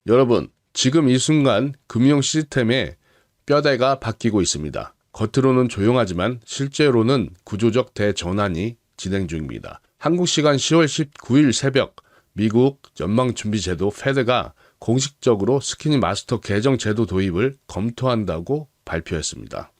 여러분, 지금 이 순간 금융 시스템의 뼈대가 바뀌고 있습니다. 겉으로는 조용하지만 실제로는 구조적 대전환이 진행 중입니다. 한국 시간 10월 19일 새벽 미국 연방준비제도 페드가 공식적으로 스키니 마스터 계정 제도 도입을 검토한다고 발표했습니다.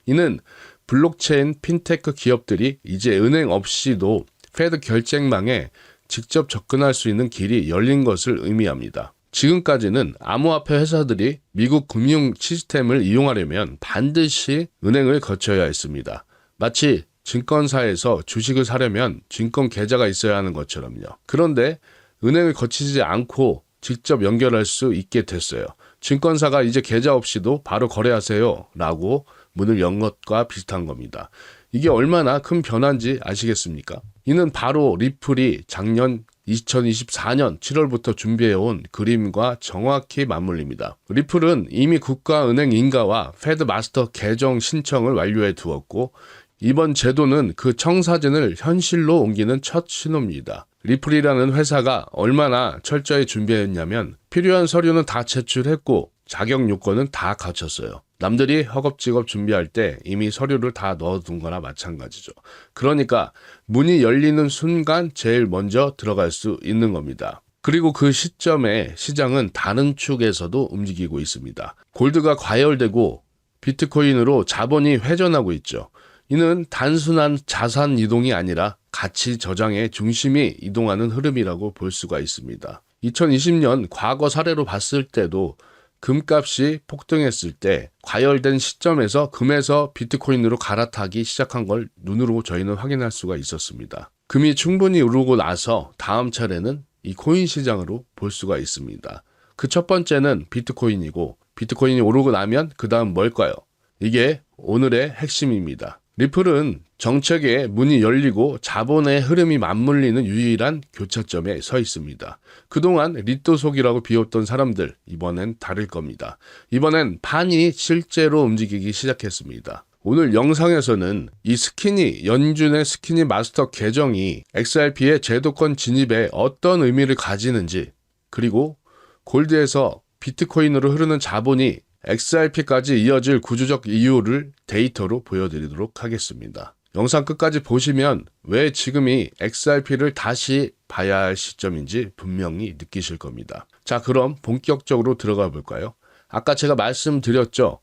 이는 블록체인 핀테크 기업들이 이제 은행 없이도 페드 결제망에 직접 접근할 수 있는 길이 열린 것을 의미합니다. 지금까지는 암호화폐 회사들이 미국 금융 시스템을 이용하려면 반드시 은행을 거쳐야 했습니다. 마치 증권사에서 주식을 사려면 증권 계좌가 있어야 하는 것처럼요. 그런데 은행을 거치지 않고 직접 연결할 수 있게 됐어요. 증권사가 이제 계좌 없이도 바로 거래하세요 라고 문을 연 것과 비슷한 겁니다. 이게 얼마나 큰 변화인지 아시겠습니까? 이는 바로 리플이 작년 2024년 7월부터 준비해온 그림과 정확히 맞물립니다. 리플은 이미 국가은행 인가와 페드 마스터 계정 신청을 완료해 두었고 이번 제도는 그 청사진을 현실로 옮기는 첫 신호입니다. 리플이라는 회사가 얼마나 철저히 준비했냐면 필요한 서류는 다 제출했고 자격 요건은 다 갖췄어요. 남들이 허겁지겁 준비할 때 이미 서류를 다 넣어둔 거나 마찬가지죠. 그러니까 문이 열리는 순간 제일 먼저 들어갈 수 있는 겁니다. 그리고 그 시점에 시장은 다른 축에서도 움직이고 있습니다. 골드가 과열되고 비트코인으로 자본이 회전하고 있죠. 이는 단순한 자산 이동이 아니라 가치 저장의 중심이 이동하는 흐름이라고 볼 수가 있습니다. 2020년 과거 사례로 봤을 때도 금값이 폭등했을 때 과열된 시점에서 금에서 비트코인으로 갈아타기 시작한 걸 눈으로 저희는 확인할 수가 있었습니다. 금이 충분히 오르고 나서 다음 차례는 이 코인 시장으로 볼 수가 있습니다. 그 첫 번째는 비트코인이고 비트코인이 오르고 나면 그 다음 뭘까요? 이게 오늘의 핵심입니다. 리플은 정책의 문이 열리고 자본의 흐름이 맞물리는 유일한 교차점에 서 있습니다. 그동안 리또속이라고 비웃던 사람들, 이번엔 다를 겁니다. 이번엔 판이 실제로 움직이기 시작했습니다. 오늘 영상에서는 이 스키니, 연준의 스키니 마스터 계정이 XRP의 제도권 진입에 어떤 의미를 가지는지, 그리고 골드에서 비트코인으로 흐르는 자본이 XRP까지 이어질 구조적 이유를 데이터로 보여드리도록 하겠습니다. 영상 끝까지 보시면 왜 지금이 XRP를 다시 봐야 할 시점인지 분명히 느끼실 겁니다. 자, 그럼 본격적으로 들어가 볼까요? 아까 제가 말씀드렸죠.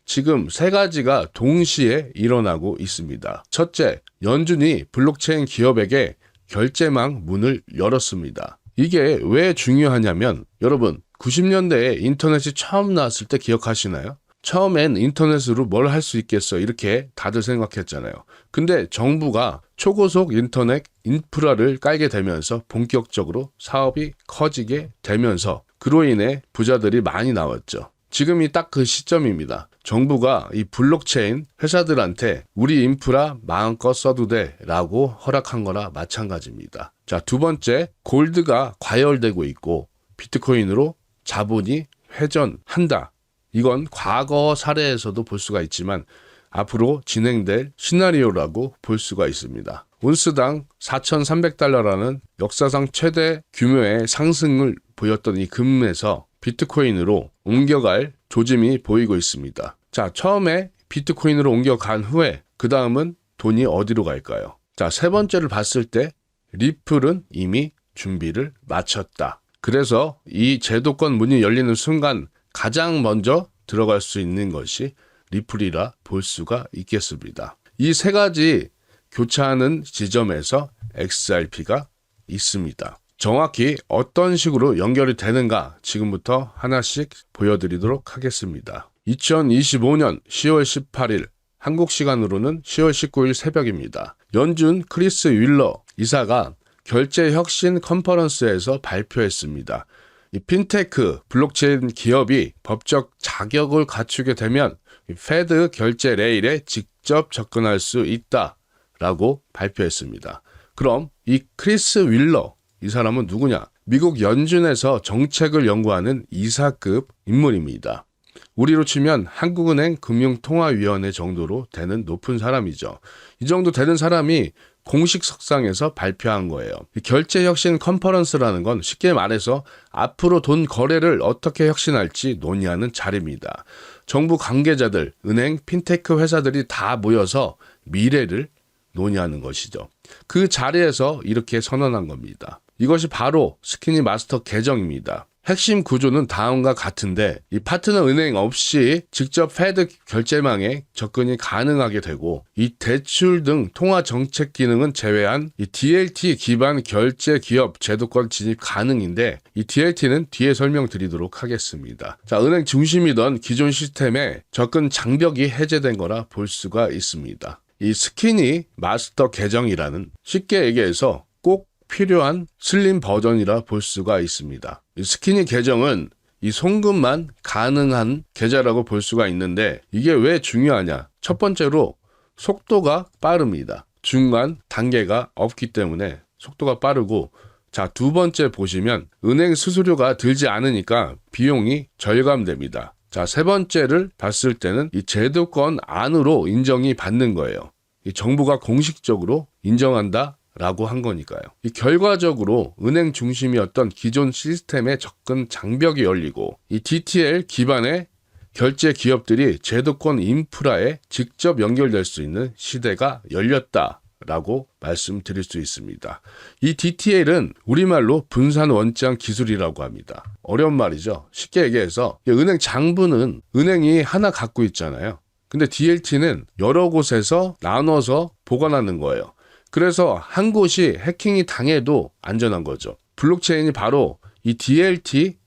지금 세 가지가 동시에 일어나고 있습니다. 첫째, 연준이 블록체인 기업에게 결제망 문을 열었습니다. 이게 왜 중요하냐면 여러분 90년대에 인터넷이 처음 나왔을 때 기억하시나요? 처음엔 인터넷으로 뭘 할 수 있겠어 이렇게 다들 생각했잖아요. 근데 정부가 초고속 인터넷 인프라를 깔게 되면서 본격적으로 사업이 커지게 되면서 그로 인해 부자들이 많이 나왔죠. 지금이 딱 그 시점입니다. 정부가 이 블록체인 회사들한테 우리 인프라 마음껏 써도 돼 라고 허락한 거나 마찬가지입니다. 자, 두 번째, 골드가 과열되고 있고 비트코인으로 자본이 회전한다. 이건 과거 사례에서도 볼 수가 있지만 앞으로 진행될 시나리오라고 볼 수가 있습니다. 온스당 4,300달러라는 역사상 최대 규모의 상승을 보였던 이 금에서 비트코인으로 옮겨갈 조짐이 보이고 있습니다. 자, 처음에 비트코인으로 옮겨간 후에 그 다음은 돈이 어디로 갈까요? 자, 세 번째를 봤을 때 리플은 이미 준비를 마쳤다. 그래서 이 제도권 문이 열리는 순간 가장 먼저 들어갈 수 있는 것이 리플이라 볼 수가 있겠습니다. 이 세 가지 교차하는 지점에서 XRP가 있습니다. 정확히 어떤 식으로 연결이 되는가 지금부터 하나씩 보여드리도록 하겠습니다. 2025년 10월 18일 한국 시간으로는 10월 19일 새벽입니다. 연준 크리스 윌러 이사가 결제 혁신 컨퍼런스에서 발표했습니다. 이 핀테크 블록체인 기업이 법적 자격을 갖추게 되면 페드 결제 레일에 직접 접근할 수 있다라고 발표했습니다. 그럼 이 크리스 윌러 이 사람은 누구냐? 미국 연준에서 정책을 연구하는 이사급 인물입니다. 우리로 치면 한국은행 금융통화위원회 정도로 되는 높은 사람이죠. 이 정도 되는 사람이 공식 석상에서 발표한 거예요. 결제혁신 컨퍼런스라는 건 쉽게 말해서 앞으로 돈 거래를 어떻게 혁신할지 논의하는 자리입니다. 정부 관계자들, 은행, 핀테크 회사들이 다 모여서 미래를 논의하는 것이죠. 그 자리에서 이렇게 선언한 겁니다. 이것이 바로 스키니 마스터 계정입니다. 핵심 구조는 다음과 같은데 이 파트너 은행 없이 직접 패드 결제망에 접근이 가능하게 되고 이 대출 등 통화 정책 기능은 제외한 이 DLT 기반 결제 기업 제도권 진입 가능인데 이 DLT는 뒤에 설명드리도록 하겠습니다. 자, 은행 중심이던 기존 시스템의 접근 장벽이 해제된 거라 볼 수가 있습니다. 이 스키니 마스터 계정이라는 쉽게 얘기해서 꼭 필요한 슬림 버전이라 볼 수가 있습니다. 이 스키니 계정은 이 송금만 가능한 계좌라고 볼 수가 있는데 이게 왜 중요하냐? 첫 번째로 속도가 빠릅니다. 중간 단계가 없기 때문에 속도가 빠르고 자, 두 번째 보시면 은행 수수료가 들지 않으니까 비용이 절감됩니다. 자, 세 번째를 봤을 때는 이 제도권 안으로 인정이 받는 거예요. 이 정부가 공식적으로 인정한다 라고 한 거니까요. 이 결과적으로 은행 중심이었던 기존 시스템의 접근 장벽이 열리고 이 DTL 기반의 결제 기업들이 제도권 인프라에 직접 연결될 수 있는 시대가 열렸다라고 말씀드릴 수 있습니다. 이 DTL은 우리말로 분산 원장 기술이라고 합니다. 어려운 말이죠. 쉽게 얘기해서 은행 장부는 은행이 하나 갖고 있잖아요. 근데 DLT는 여러 곳에서 나눠서 보관하는 거예요. 그래서 한 곳이 해킹이 당해도 안전한 거죠. 블록체인이 바로 이 DLT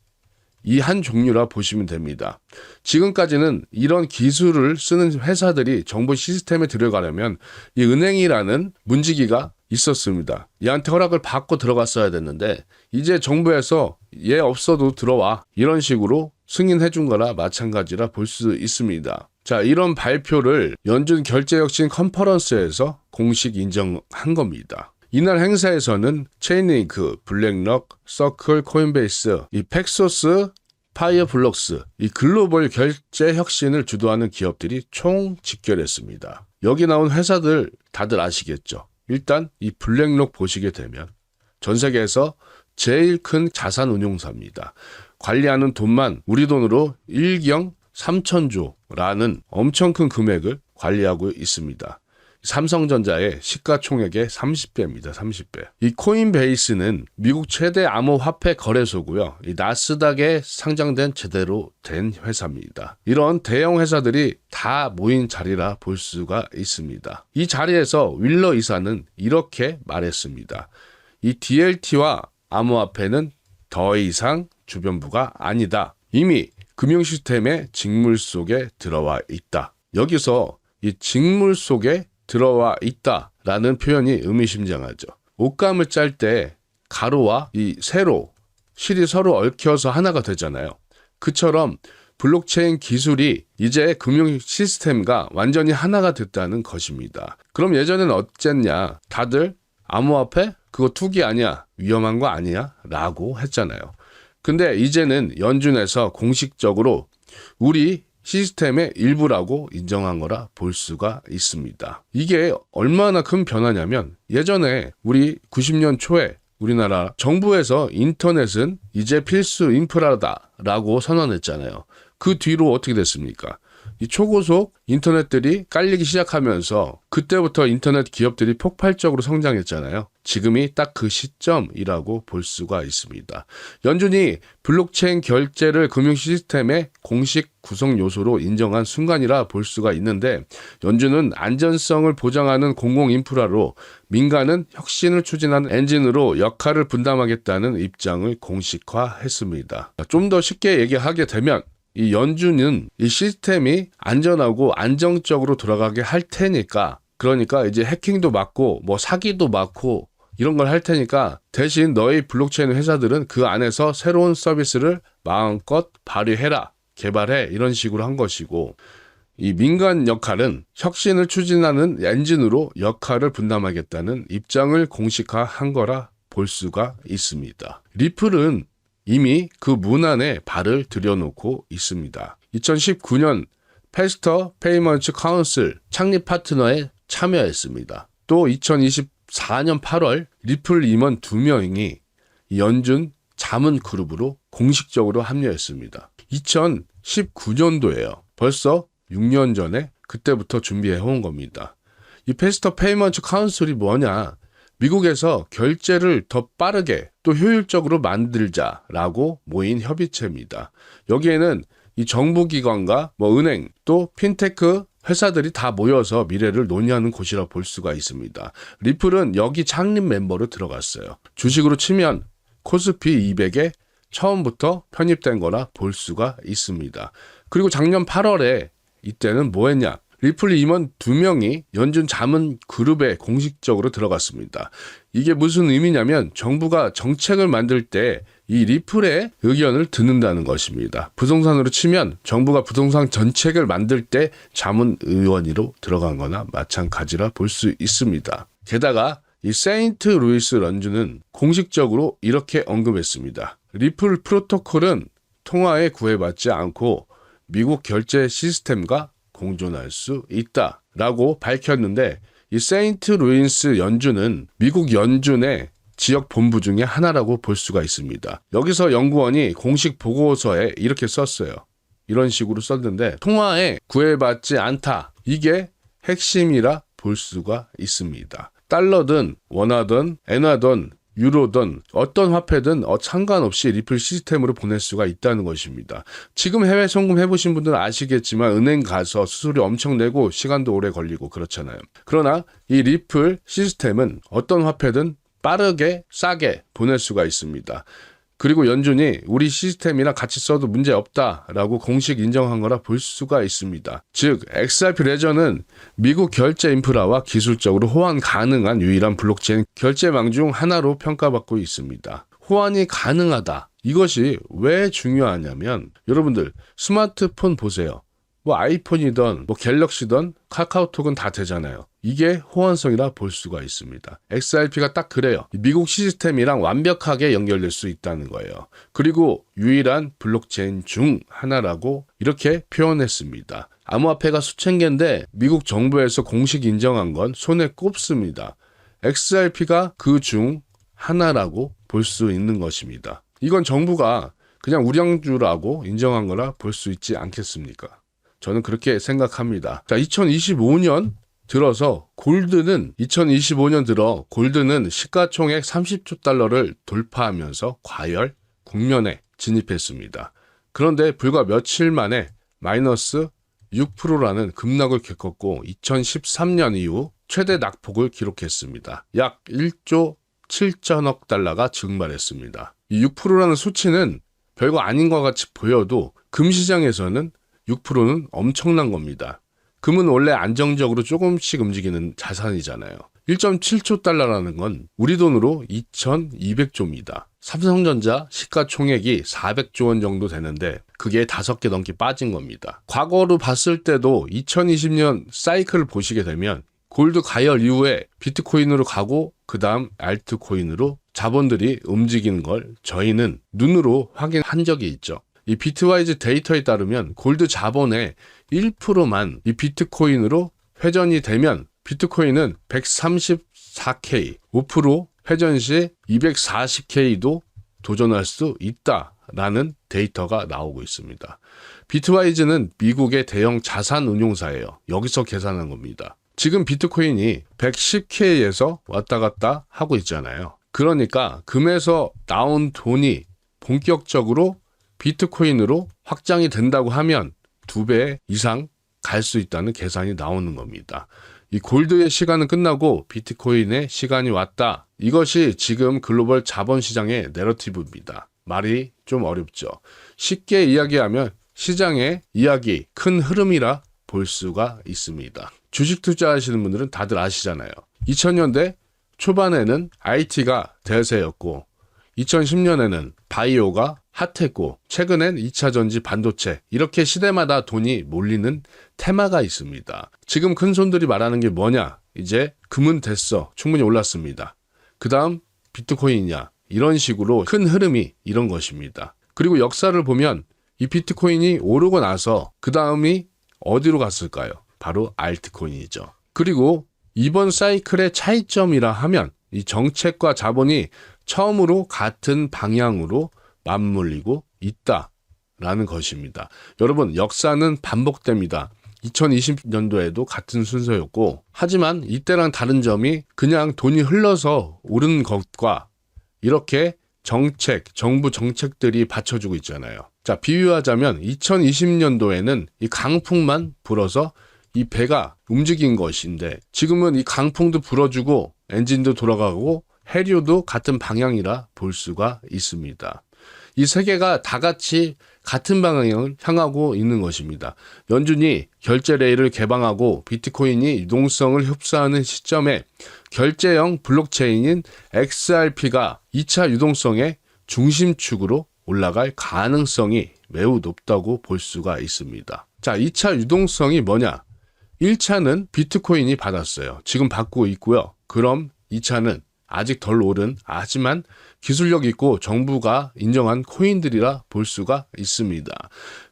이 한 종류라 보시면 됩니다. 지금까지는 이런 기술을 쓰는 회사들이 정부 시스템에 들어가려면 이 은행이라는 문지기가 있었습니다. 얘한테 허락을 받고 들어갔어야 됐는데 이제 정부에서 얘 없어도 들어와 이런 식으로 승인해 준 거나 마찬가지라 볼 수 있습니다. 자, 이런 발표를 연준 결제혁신 컨퍼런스에서 공식 인정한 겁니다. 이날 행사에서는 체인링크, 블랙록, 서클, 코인베이스, 이 팩소스, 파이어블록스, 이 글로벌 결제 혁신을 주도하는 기업들이 총 집결했습니다. 여기 나온 회사들 다들 아시겠죠? 일단 이 블랙록 보시게 되면 전 세계에서 제일 큰 자산 운용사입니다. 관리하는 돈만 우리 돈으로 1경 3천조라는 엄청 큰 금액을 관리하고 있습니다. 삼성전자의 시가총액의 30배입니다. 30배. 이 코인베이스는 미국 최대 암호화폐 거래소고요. 이 나스닥에 상장된 제대로 된 회사입니다. 이런 대형 회사들이 다 모인 자리라 볼 수가 있습니다. 이 자리에서 윌러 이사는 이렇게 말했습니다. 이 DLT와 암호화폐는 더 이상 주변부가 아니다. 이미 금융 시스템의 직물 속에 들어와 있다. 여기서 이 직물 속에 들어와 있다라는 표현이 의미심장하죠. 옷감을 짤 때 가로와 이 세로, 실이 서로 얽혀서 하나가 되잖아요. 그처럼 블록체인 기술이 이제 금융 시스템과 완전히 하나가 됐다는 것입니다. 그럼 예전에는 어쨌냐? 다들 암호화폐? 그거 투기 아니야? 위험한 거 아니야? 라고 했잖아요. 근데 이제는 연준에서 공식적으로 우리 시스템의 일부라고 인정한 거라 볼 수가 있습니다. 이게 얼마나 큰 변화냐면 예전에 우리 90년 초에 우리나라 정부에서 인터넷은 이제 필수 인프라다라고 선언했잖아요. 그 뒤로 어떻게 됐습니까? 이 초고속 인터넷들이 깔리기 시작하면서 그때부터 인터넷 기업들이 폭발적으로 성장했잖아요. 지금이 딱 그 시점이라고 볼 수가 있습니다. 연준이 블록체인 결제를 금융 시스템의 공식 구성 요소로 인정한 순간이라 볼 수가 있는데 연준은 안전성을 보장하는 공공 인프라로 민간은 혁신을 추진하는 엔진으로 역할을 분담하겠다는 입장을 공식화했습니다. 좀 더 쉽게 얘기하게 되면 이 연준은 이 시스템이 안전하고 안정적으로 돌아가게 할 테니까 그러니까 이제 해킹도 막고 뭐 사기도 막고 이런 걸 할 테니까 대신 너희 블록체인 회사들은 그 안에서 새로운 서비스를 마음껏 발휘해라, 개발해 이런 식으로 한 것이고 이 민간 역할은 혁신을 추진하는 엔진으로 역할을 분담하겠다는 입장을 공식화한 거라 볼 수가 있습니다. 리플은 이미 그 문 안에 발을 들여놓고 있습니다. 2019년 패스터 페이먼츠 카운슬 창립 파트너에 참여했습니다. 또 2024 2014년 8월 리플 임원 2명이 연준 자문 그룹으로 공식적으로 합류했습니다. 2019년도예요. 벌써 6년 전에 그때부터 준비해 온 겁니다. 이 패스터 페이먼트 카운슬이 뭐냐? 미국에서 결제를 더 빠르게 또 효율적으로 만들자라고 모인 협의체입니다. 여기에는 이 정부기관과 은행 또 핀테크 회사들이 다 모여서 미래를 논의하는 곳이라 볼 수가 있습니다. 리플은 여기 창립 멤버로 들어갔어요. 주식으로 치면 코스피 200에 처음부터 편입된 거라 볼 수가 있습니다. 그리고 작년 8월에 이때는 뭐 했냐? 리플 임원 2명이 연준 자문 그룹에 공식적으로 들어갔습니다. 이게 무슨 의미냐면 정부가 정책을 만들 때 이 리플의 의견을 듣는다는 것입니다. 부동산으로 치면 정부가 부동산 정책을 만들 때 자문 의원으로 들어간 거나 마찬가지라 볼 수 있습니다. 게다가 이 세인트 루이스 런주는 공식적으로 이렇게 언급했습니다. 리플 프로토콜은 통화에 구애받지 않고 미국 결제 시스템과 공존할 수 있다라고 밝혔는데 이 세인트 루이스 연준은 미국 연준의 지역 본부 중에 하나라고 볼 수가 있습니다. 여기서 연구원이 공식 보고서에 이렇게 썼어요. 이런 식으로 썼는데 통화에 구애받지 않다. 이게 핵심이라 볼 수가 있습니다. 달러든 원화든 엔화든 유로든 어떤 화폐든 상관없이 리플 시스템으로 보낼 수가 있다는 것입니다. 지금 해외 송금 해보신 분들은 아시겠지만 은행 가서 수수료 엄청 내고 시간도 오래 걸리고 그렇잖아요. 그러나 이 리플 시스템은 어떤 화폐든 빠르게 싸게 보낼 수가 있습니다. 그리고 연준이 우리 시스템이랑 같이 써도 문제 없다라고 공식 인정한 거라 볼 수가 있습니다. 즉 XRP 레저는 미국 결제 인프라와 기술적으로 호환 가능한 유일한 블록체인 결제망 중 하나로 평가받고 있습니다. 호환이 가능하다. 이것이 왜 중요하냐면 여러분들 스마트폰 보세요. 아이폰이든 갤럭시든 카카오톡은 다 되잖아요. 이게 호환성이라 볼 수가 있습니다. XRP가 딱 그래요. 미국 시스템이랑 완벽하게 연결될 수 있다는 거예요. 그리고 유일한 블록체인 중 하나라고 이렇게 표현했습니다. 암호화폐가 수천 개인데 미국 정부에서 공식 인정한 건 손에 꼽습니다. XRP가 그 중 하나라고 볼 수 있는 것입니다. 이건 정부가 그냥 우량주라고 인정한 거라 볼 수 있지 않겠습니까? 저는 그렇게 생각합니다. 자, 2025년 들어 골드는 시가총액 30조 달러를 돌파하면서 과열 국면에 진입했습니다. 그런데 불과 며칠 만에 마이너스 6%라는 급락을 겪었고 2013년 이후 최대 낙폭을 기록했습니다. 약 1조 7천억 달러가 증발했습니다. 이 6%라는 수치는 별거 아닌 것 같이 보여도 금시장에서는 6%는 엄청난 겁니다. 금은 원래 안정적으로 조금씩 움직이는 자산이잖아요. 1.7조 달러라는 건 우리 돈으로 2,200조입니다. 삼성전자 시가총액이 400조 원 정도 되는데 그게 5개 넘게 빠진 겁니다. 과거로 봤을 때도 2020년 사이클을 보시게 되면 골드 가열 이후에 비트코인으로 가고 그 다음 알트코인으로 자본들이 움직이는 걸 저희는 눈으로 확인한 적이 있죠. 이 비트와이즈 데이터에 따르면 골드 자본의 1%만 이 비트코인으로 회전이 되면 비트코인은 134K, 5% 회전 시 240K도 도전할 수 있다라는 데이터가 나오고 있습니다. 비트와이즈는 미국의 대형 자산 운용사예요. 여기서 계산한 겁니다. 지금 비트코인이 110K에서 왔다 갔다 하고 있잖아요. 그러니까 금에서 나온 돈이 본격적으로 비트코인으로 확장이 된다고 하면 2배 이상 갈 수 있다는 계산이 나오는 겁니다. 이 골드의 시간은 끝나고 비트코인의 시간이 왔다. 이것이 지금 글로벌 자본시장의 내러티브입니다. 말이 좀 어렵죠. 쉽게 이야기하면 시장의 이야기, 큰 흐름이라 볼 수가 있습니다. 주식 투자하시는 분들은 다들 아시잖아요. 2000년대 초반에는 IT가 대세였고 2010년에는 바이오가 핫했고 최근엔 2차전지 반도체 이렇게 시대마다 돈이 몰리는 테마가 있습니다. 지금 큰 손들이 말하는 게 뭐냐? 이제 금은 됐어. 충분히 올랐습니다. 그 다음 비트코인이냐? 이런 식으로 큰 흐름이 이런 것입니다. 그리고 역사를 보면 이 비트코인이 오르고 나서 그 다음이 어디로 갔을까요? 바로 알트코인이죠. 그리고 이번 사이클의 차이점이라 하면 이 정책과 자본이 처음으로 같은 방향으로 맞물리고 있다라는 것입니다. 여러분, 역사는 반복됩니다. 2020년도에도 같은 순서였고, 하지만 이때랑 다른 점이 그냥 돈이 흘러서 오른 것과 이렇게 정부 정책들이 받쳐주고 있잖아요. 자, 비유하자면 2020년도에는 이 강풍만 불어서 이 배가 움직인 것인데, 지금은 이 강풍도 불어주고 엔진도 돌아가고 해류도 같은 방향이라 볼 수가 있습니다. 이 세 개가 다 같이 같은 방향을 향하고 있는 것입니다. 연준이 결제 레일을 개방하고 비트코인이 유동성을 흡수하는 시점에 결제형 블록체인인 XRP가 2차 유동성의 중심축으로 올라갈 가능성이 매우 높다고 볼 수가 있습니다. 자, 2차 유동성이 뭐냐? 1차는 비트코인이 받았어요. 지금 받고 있고요. 그럼 2차는 아직 덜 오른, 하지만 기술력 있고 정부가 인정한 코인들이라 볼 수가 있습니다.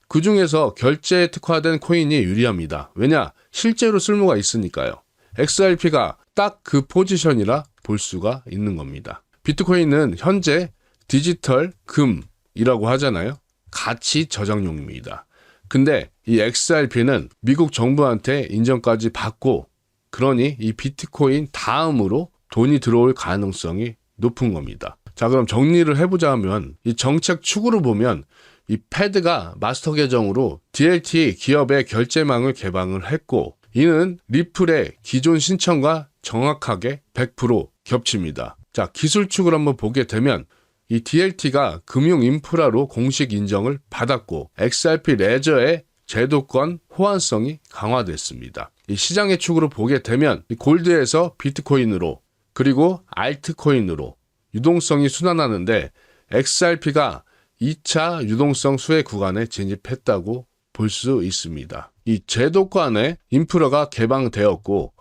그 중에서 결제에 특화된 코인이 유리합니다. 왜냐? 실제로 쓸모가 있으니까요. XRP가 딱 그 포지션이라 볼 수가 있는 겁니다. 비트코인은 현재 디지털 금이라고 하잖아요. 가치 저장용입니다. 근데 이 XRP는 미국 정부한테 인정까지 받고, 그러니 이 비트코인 다음으로 돈이 들어올 가능성이 높은 겁니다. 자, 그럼 정리를 해보자 하면 이 정책 축으로 보면 이 패드가 마스터 계정으로 DLT 기업의 결제망을 개방을 했고, 이는 리플의 기존 신청과 정확하게 100% 겹칩니다. 자, 기술 축을 한번 보게 되면 이 DLT가 금융 인프라로 공식 인정을 받았고, XRP 레저의 제도권 호환성이 강화됐습니다. 이 시장의 축으로 보게 되면 이 골드에서 비트코인으로, 그리고 알트코인으로 유동성이 순환하는데, XRP가 2차 유동성 수혜 구간에 진입했다고 볼 수 있습니다. 이 제도권의 인프라가 개방되었고,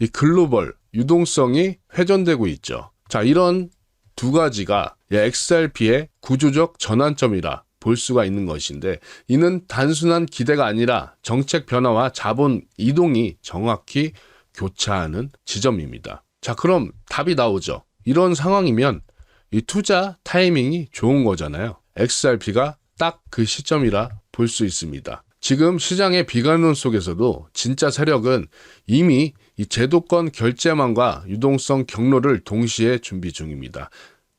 이 글로벌 유동성이 회전되고 있죠. 자, 이런 두 가지가 XRP의 구조적 전환점이라 볼 수가 있는 것인데, 이는 단순한 기대가 아니라 정책 변화와 자본 이동이 정확히 교차하는 지점입니다. 자, 그럼 답이 나오죠. 이런 상황이면 이 투자 타이밍이 좋은 거잖아요. XRP가 딱 그 시점이라 볼 수 있습니다. 지금 시장의 비관론 속에서도 진짜 세력은 이미 이 제도권 결제망과 유동성 경로를 동시에 준비 중입니다.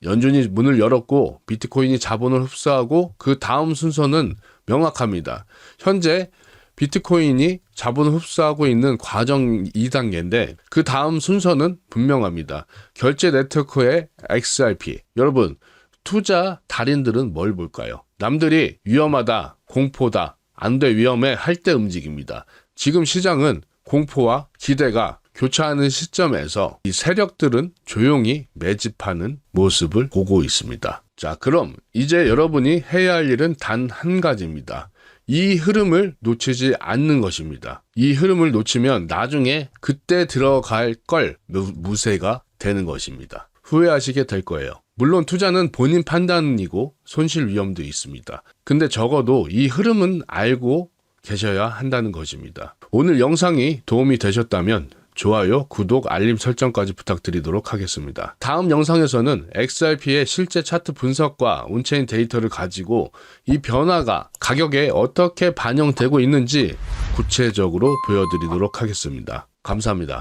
연준이 문을 열었고 비트코인이 자본을 흡수하고 그 다음 순서는 명확합니다. 현재 비트코인이 자본을 흡수하고 있는 과정 2단계인데 그 다음 순서는 분명합니다. 결제 네트워크의 XRP. 여러분, 투자 달인들은 뭘 볼까요? 남들이 위험하다, 공포다, 안 돼, 위험해 할 때 움직입니다. 지금 시장은 공포와 기대가 교차하는 시점에서 이 세력들은 조용히 매집하는 모습을 보고 있습니다. 자, 그럼 이제 여러분이 해야 할 일은 단 한 가지입니다. 이 흐름을 놓치지 않는 것입니다. 이 흐름을 놓치면 나중에 그때 들어갈 걸 무쇠가 되는 것입니다. 후회하시게 될 거예요. 물론 투자는 본인 판단이고 손실 위험도 있습니다. 근데 적어도 이 흐름은 알고 계셔야 한다는 것입니다. 오늘 영상이 도움이 되셨다면 좋아요, 구독, 알림 설정까지 부탁드리도록 하겠습니다. 다음 영상에서는 XRP의 실제 차트 분석과 온체인 데이터를 가지고 이 변화가 가격에 어떻게 반영되고 있는지 구체적으로 보여드리도록 하겠습니다. 감사합니다.